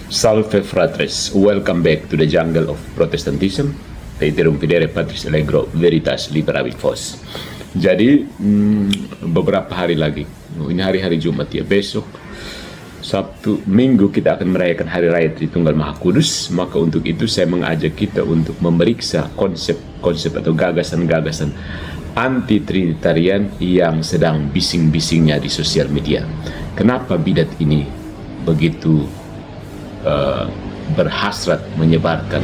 Salve fratres, welcome back to the jungle of Protestantism. Teiterum videre patris allegro veritas liberavi vos. Jadi beberapa hari lagi, ini hari-hari Jumat ya, besok Sabtu, Minggu kita akan merayakan Hari Raya Tritunggal Maha Kudus. Maka untuk itu saya mengajak kita untuk memeriksa konsep-konsep atau gagasan-gagasan anti-trinitarian yang sedang bising-bisingnya di sosial media. Kenapa bidat ini begitu berhasrat menyebarkan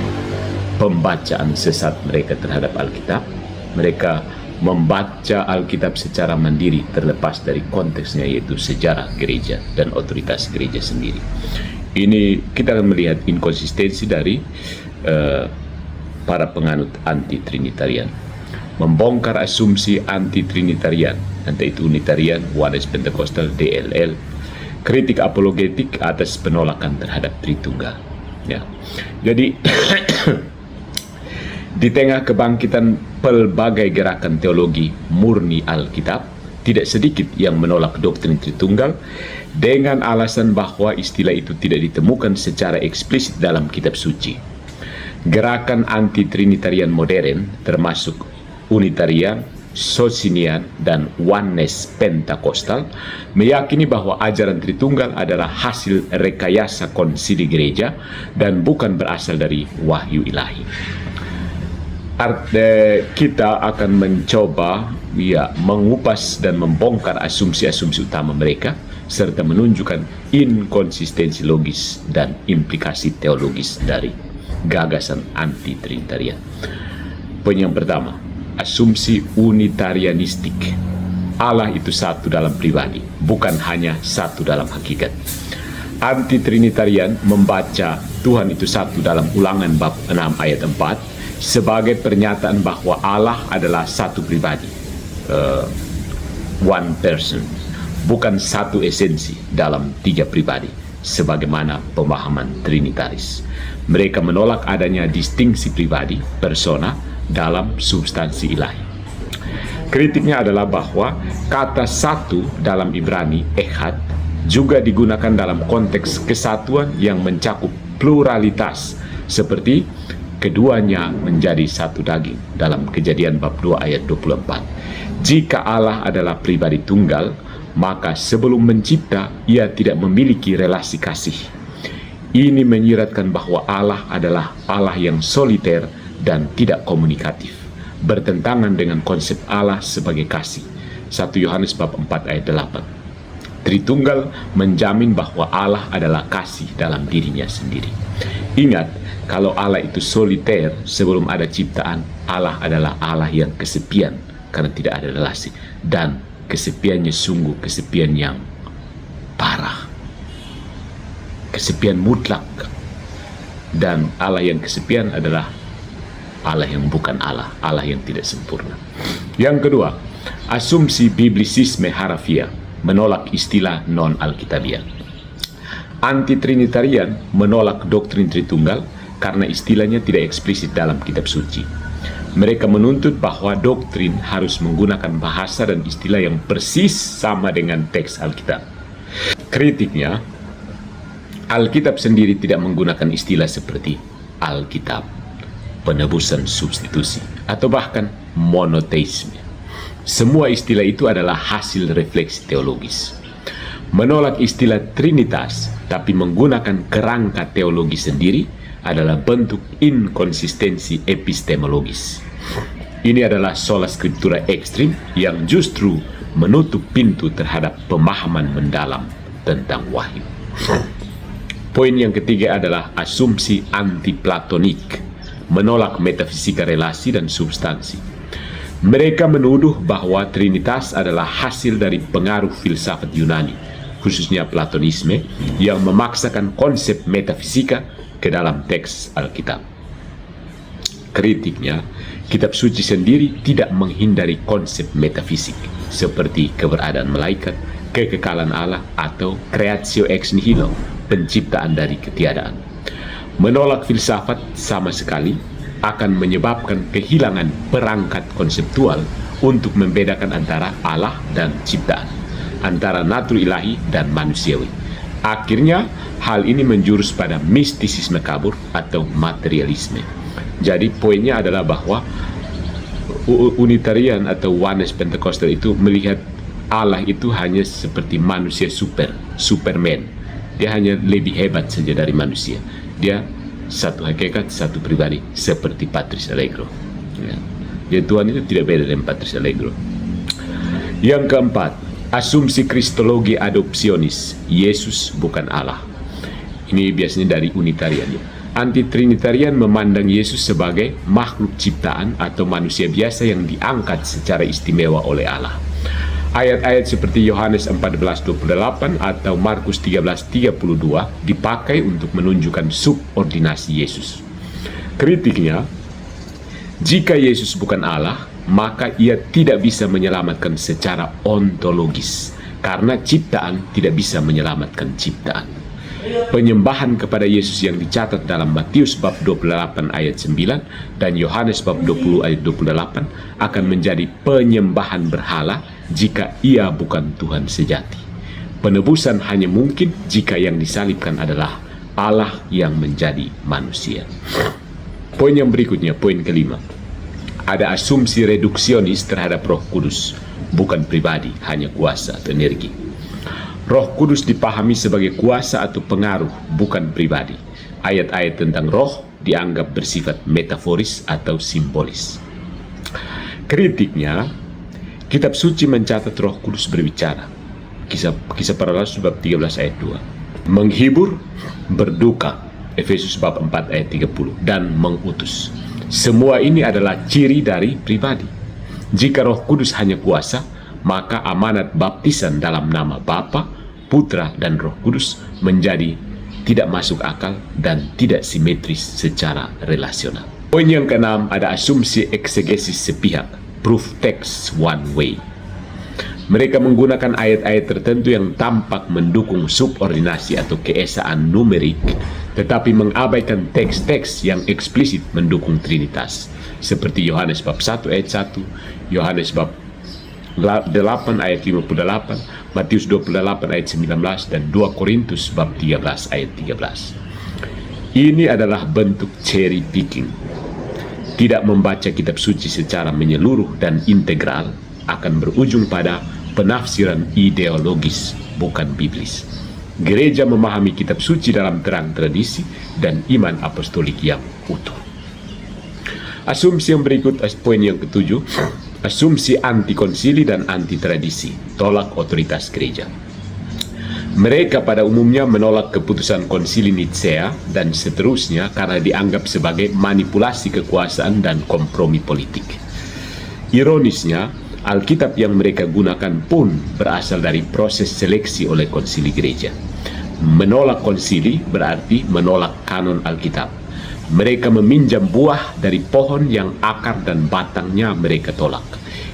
pembacaan sesat mereka terhadap Alkitab? Mereka membaca Alkitab secara mandiri terlepas dari konteksnya, yaitu sejarah gereja dan otoritas gereja sendiri. Ini kita akan melihat inkonsistensi dari para penganut anti-trinitarian, membongkar asumsi anti-trinitarian, entah itu Unitarian, Oneness Pentecostal, DLL, kritik apologetik atas penolakan terhadap Tritunggal. Ya. Jadi di tengah kebangkitan pelbagai gerakan teologi murni Alkitab, tidak sedikit yang menolak doktrin Tritunggal dengan alasan bahwa istilah itu tidak ditemukan secara eksplisit dalam kitab suci. Gerakan anti-trinitarian modern termasuk Unitarian, Socinian, dan Oneness Pentecostal meyakini bahwa ajaran Tritunggal adalah hasil rekayasa konsili gereja dan bukan berasal dari wahyu ilahi. Kita akan mencoba mengupas dan membongkar asumsi-asumsi utama mereka serta menunjukkan inkonsistensi logis dan implikasi teologis dari gagasan anti-trinitarian. Poin yang pertama, asumsi unitarianistik. Allah itu satu dalam pribadi, bukan hanya satu dalam hakikat. Anti-trinitarian membaca Tuhan itu satu dalam Ulangan bab 6 ayat 4 sebagai pernyataan bahwa Allah adalah satu pribadi, one person, bukan satu esensi dalam tiga pribadi, sebagaimana pemahaman trinitaris. Mereka menolak adanya distingsi pribadi, persona, dalam substansi ilahi. Kritiknya adalah bahwa kata satu dalam Ibrani, echad, juga digunakan dalam konteks kesatuan yang mencakup pluralitas, seperti keduanya menjadi satu daging dalam Kejadian bab 2 ayat 24. Jika Allah adalah pribadi tunggal, maka sebelum mencipta ia tidak memiliki relasi kasih. Ini menyiratkan bahwa Allah adalah Allah yang soliter dan tidak komunikatif, bertentangan dengan konsep Allah sebagai kasih. 1 Yohanes bab 4 ayat 8. Tritunggal menjamin bahwa Allah adalah kasih dalam dirinya sendiri. Ingat, kalau Allah itu soliter sebelum ada ciptaan, Allah adalah Allah yang kesepian karena tidak ada relasi, dan kesepiannya sungguh kesepian yang parah, kesepian mutlak. Dan Allah yang kesepian adalah Allah yang bukan Allah, Allah yang tidak sempurna. Yang kedua, asumsi biblisisme harafiah, menolak istilah non-alkitabiah. Anti-trinitarian menolak doktrin Tritunggal karena istilahnya tidak eksplisit dalam kitab suci. Mereka menuntut bahwa doktrin harus menggunakan bahasa dan istilah yang persis sama dengan teks Alkitab. Kritiknya, Alkitab sendiri tidak menggunakan istilah seperti Alkitab, penebusan substitusi, atau bahkan monoteisme. Semua istilah itu adalah hasil refleksi teologis. Menolak istilah Trinitas tapi menggunakan kerangka teologi sendiri adalah bentuk inkonsistensi epistemologis. Ini adalah sola scriptura ekstrim yang justru menutup pintu terhadap pemahaman mendalam tentang wahyu. Poin yang ketiga adalah asumsi anti-platonik, menolak metafisika relasi dan substansi. Mereka menuduh bahwa Trinitas adalah hasil dari pengaruh filsafat Yunani, khususnya Platonisme, yang memaksakan konsep metafisika ke dalam teks Alkitab. Kritiknya, kitab suci sendiri tidak menghindari konsep metafisik seperti keberadaan malaikat, kekekalan Allah, atau creatio ex nihilo, penciptaan dari ketiadaan. Menolak filsafat sama sekali akan menyebabkan kehilangan perangkat konseptual untuk membedakan antara Allah dan ciptaan, antara natur ilahi dan manusiawi. Akhirnya, hal ini menjurus pada mistisisme kabur atau materialisme. Jadi poinnya adalah bahwa Unitarian atau Oneness Pentecostal itu melihat Allah itu hanya seperti manusia Superman. Dia hanya lebih hebat saja dari manusia. Dia satu hakikat, satu pribadi, seperti Patrice Allegro. Ya. Jadi Tuhan itu tidak beda dengan Patrice Allegro. Yang keempat, asumsi kristologi adopsionis, Yesus bukan Allah. Ini biasanya dari Unitarian. Anti-Trinitarian memandang Yesus sebagai makhluk ciptaan atau manusia biasa yang diangkat secara istimewa oleh Allah. Ayat-ayat seperti Yohanes 14:28 atau Markus 13:32 dipakai untuk menunjukkan subordinasi Yesus. Kritiknya, jika Yesus bukan Allah, maka ia tidak bisa menyelamatkan secara ontologis, karena ciptaan tidak bisa menyelamatkan ciptaan. Penyembahan kepada Yesus yang dicatat dalam Matius bab 28 ayat 9 dan Yohanes bab 20 ayat 28 akan menjadi penyembahan berhala jika ia bukan Tuhan sejati. Penebusan hanya mungkin jika yang disalibkan adalah Allah yang menjadi manusia. Poin yang berikutnya, poin kelima. Ada asumsi reduksionis terhadap Roh Kudus, bukan pribadi, hanya kuasa atau energi. Roh Kudus dipahami sebagai kuasa atau pengaruh, bukan pribadi. Ayat-ayat tentang roh dianggap bersifat metaforis atau simbolis. Kritiknya, kitab suci mencatat Roh Kudus berbicara. Kisah Para Rasul bab 13 ayat 2. Menghibur, berduka, Efesus bab 4 ayat 30, dan mengutus. Semua ini adalah ciri dari pribadi. Jika Roh Kudus hanya kuasa, maka amanat baptisan dalam nama Bapa, Putra, dan Roh Kudus menjadi tidak masuk akal dan tidak simetris secara relasional. Poin yang keenam, ada asumsi eksegesis sepihak, proof text one way. Mereka menggunakan ayat-ayat tertentu yang tampak mendukung subordinasi atau keesaan numerik, tetapi mengabaikan teks-teks yang eksplisit mendukung Trinitas, seperti Yohanes bab 1 ayat 1, Yohanes bab 8 ayat 58, Matius 28 ayat 19, dan 2 Korintus bab 13 ayat 13. Ini adalah bentuk cherry picking. Tidak membaca kitab suci secara menyeluruh dan integral akan berujung pada penafsiran ideologis, bukan biblis. Gereja memahami kitab suci dalam terang tradisi dan iman apostolik yang utuh. Asumsi yang berikut, poin yang ketujuh, asumsi anti-konsili dan anti-tradisi, tolak otoritas gereja. Mereka pada umumnya menolak keputusan konsili Nicea dan seterusnya karena dianggap sebagai manipulasi kekuasaan dan kompromi politik. Ironisnya, Alkitab yang mereka gunakan pun berasal dari proses seleksi oleh konsili gereja. Menolak konsili berarti menolak kanon Alkitab. Mereka meminjam buah dari pohon yang akar dan batangnya mereka tolak.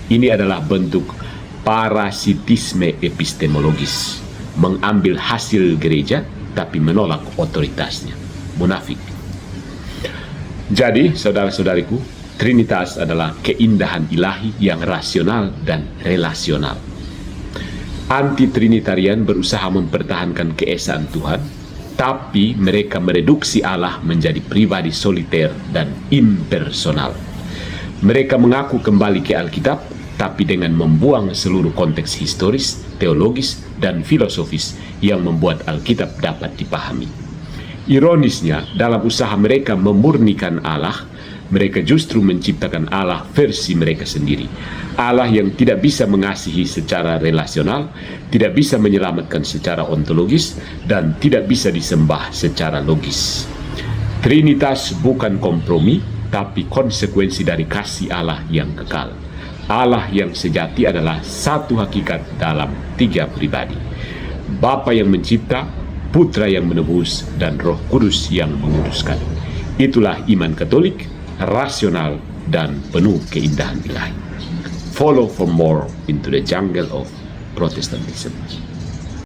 Ini adalah bentuk parasitisme epistemologis, mengambil hasil gereja tapi menolak otoritasnya. Munafik. Jadi, saudara-saudariku, Trinitas adalah keindahan ilahi yang rasional dan relasional. Anti-Trinitarian berusaha mempertahankan keesaan Tuhan, tapi mereka mereduksi Allah menjadi pribadi soliter dan impersonal. Mereka mengaku kembali ke Alkitab, tapi dengan membuang seluruh konteks historis, teologis, dan filosofis yang membuat Alkitab dapat dipahami. Ironisnya, dalam usaha mereka memurnikan Allah, mereka justru menciptakan Allah versi mereka sendiri. Allah yang tidak bisa mengasihi secara relasional, tidak bisa menyelamatkan secara ontologis, dan tidak bisa disembah secara logis. Trinitas bukan kompromi, tapi konsekuensi dari kasih Allah yang kekal. Allah yang sejati adalah satu hakikat dalam tiga pribadi. Bapa yang mencipta, Putra yang menebus, dan Roh Kudus yang menguduskan. Itulah iman Katolik, rasional dan penuh keindahan ilahi. Follow for more into the jungle of Protestantism.